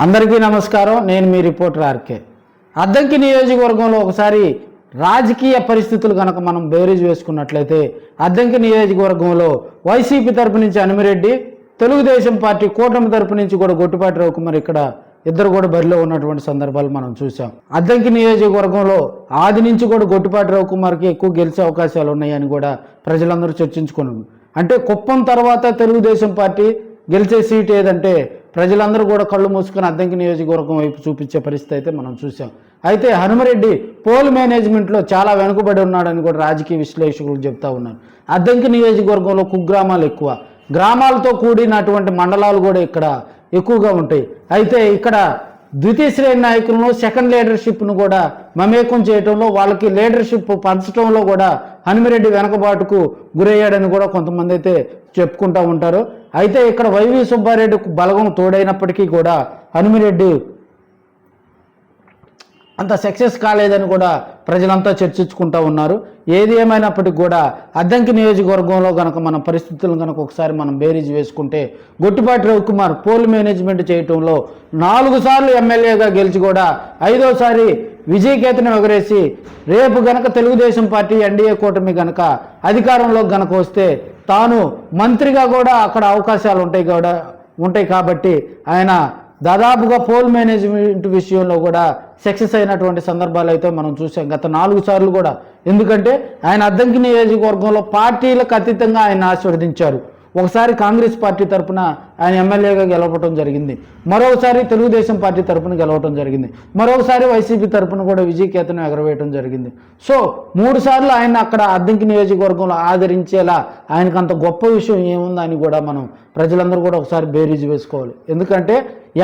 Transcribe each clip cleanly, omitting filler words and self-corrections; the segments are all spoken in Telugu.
అందరికీ నమస్కారం. నేను మీ రిపోర్టర్ ఆర్కే. అద్దంకి నియోజకవర్గంలో ఒకసారి రాజకీయ పరిస్థితులు కనుక మనం బేరీజ్ వేసుకున్నట్లయితే అద్దంకి నియోజకవర్గంలో వైసీపీ తరపు నుంచి అనిమిరెడ్డి, తెలుగుదేశం పార్టీ కూటమి తరపు నుంచి కూడా గొట్టిపాటి రవికుమార్ ఇక్కడ ఇద్దరు కూడా బరిలో ఉన్నటువంటి సందర్భాలు మనం చూసాం. అద్దంకి నియోజకవర్గంలో ఆది నుంచి కూడా గొట్టిపాటి రవికుమార్కి ఎక్కువ గెలిచే అవకాశాలు ఉన్నాయని కూడా ప్రజలందరూ చర్చించుకున్నారు. అంటే కుప్పం తర్వాత తెలుగుదేశం పార్టీ గెలిచే సీట్ ఏదంటే ప్రజలందరూ కూడా కళ్ళు మూసుకొని అద్దంకి నియోజకవర్గం వైపు చూపించే పరిస్థితి అయితే మనం చూసాం. అయితే హనుమరెడ్డి పోల్ మేనేజ్మెంట్లో చాలా వెనుకబడి ఉన్నాడని కూడా రాజకీయ విశ్లేషకులు చెప్తా ఉన్నారు. అద్దంకి నియోజకవర్గంలో కుగ్రామాలు ఎక్కువ, గ్రామాలతో కూడినటువంటి మండలాలు కూడా ఇక్కడ ఎక్కువగా ఉంటాయి. అయితే ఇక్కడ ద్వితీయ శ్రేణి నాయకులను, సెకండ్ లీడర్షిప్ను కూడా మమేకం చేయడంలో, వాళ్ళకి లీడర్షిప్ పంచడంలో కూడా హనుమరెడ్డి వెనకబాటుకు గురయ్యాడని కూడా కొంతమంది అయితే చెప్పుకుంటూ ఉంటారు. అయితే ఇక్కడ వైవి సుబ్బారెడ్డికి బలగం తోడైనప్పటికీ కూడా హనుమరెడ్డి అంత సక్సెస్ కాలేదని కూడా ప్రజలంతా చర్చించుకుంటూ ఉన్నారు. ఏది ఏమైనప్పటికీ కూడా అద్దంకి నియోజకవర్గంలో కనుక మన పరిస్థితులను కనుక ఒకసారి మనం బేరీజ్ వేసుకుంటే గొట్టిపాటి రవికుమార్ పోల్ మేనేజ్మెంట్ చేయటంలో 4 సార్లు ఎమ్మెల్యేగా గెలిచి కూడా 5వసారి విజయకేతనం ఎగరేసి రేపు గనక తెలుగుదేశం పార్టీ ఎన్డీఏ కూటమి గనక అధికారంలో గనక వస్తే తాను మంత్రిగా కూడా అక్కడ అవకాశాలు ఉంటాయి కాబట్టి ఆయన దాదాపుగా పోల్ మేనేజ్మెంట్ విషయంలో కూడా సక్సెస్ అయినటువంటి సందర్భాలు అయితే మనం చూసాం గత 4 సార్లు కూడా. ఎందుకంటే ఆయన అద్దంకి నియోజకవర్గంలో పార్టీలకు అతీతంగా ఆయన ఆశీర్వదించారు. ఒకసారి కాంగ్రెస్ పార్టీ తరఫున ఆయన ఎమ్మెల్యేగా గెలవటం జరిగింది, మరోసారి తెలుగుదేశం పార్టీ తరఫున గెలవటం జరిగింది, మరోసారి వైసీపీ తరఫున కూడా విజయకేతనం ఎగరవేయటం జరిగింది. సో 3 సార్లు ఆయన అక్కడ అద్దంకి నియోజకవర్గంలో ఆదరించేలా ఆయనకు అంత గొప్ప విషయం ఏముందని కూడా మనం ప్రజలందరూ కూడా ఒకసారి బేరీజ్ వేసుకోవాలి. ఎందుకంటే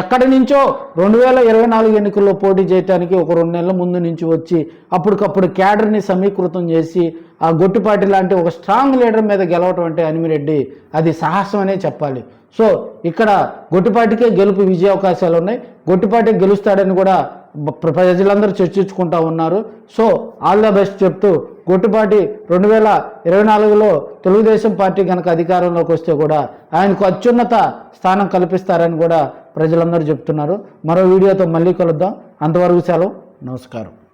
ఎక్కడి నుంచో 2024 ఎన్నికల్లో పోటీ చేయడానికి ఒక 2 నెలల ముందు నుంచి వచ్చి అప్పటికప్పుడు క్యాడర్ని సమీకృతం చేసి ఆ గొట్టిపాటి లాంటి ఒక స్ట్రాంగ్ లీడర్ మీద గెలవటం అంటే అనిమిరెడ్డి అది సాహసం అనే చెప్పాలి. సో ఇక్కడ గొట్టిపాటికే గెలుపు విజయ అవకాశాలు ఉన్నాయి. గొట్టిపాటి గెలుస్తాడని కూడా ప్రజలందరూ చర్చించుకుంటూ ఉన్నారు. సో ఆల్ ద బెస్ట్ చెప్తూ గొట్టిపాటి 2024లో తెలుగుదేశం పార్టీ కనుక అధికారంలోకి వస్తే కూడా ఆయనకు అత్యున్నత స్థానం కల్పిస్తారని కూడా ప్రజలందరూ చెప్తున్నారు. మరో వీడియోతో మళ్ళీ కలుద్దాం. అంతవరకు సెలవు. నమస్కారం.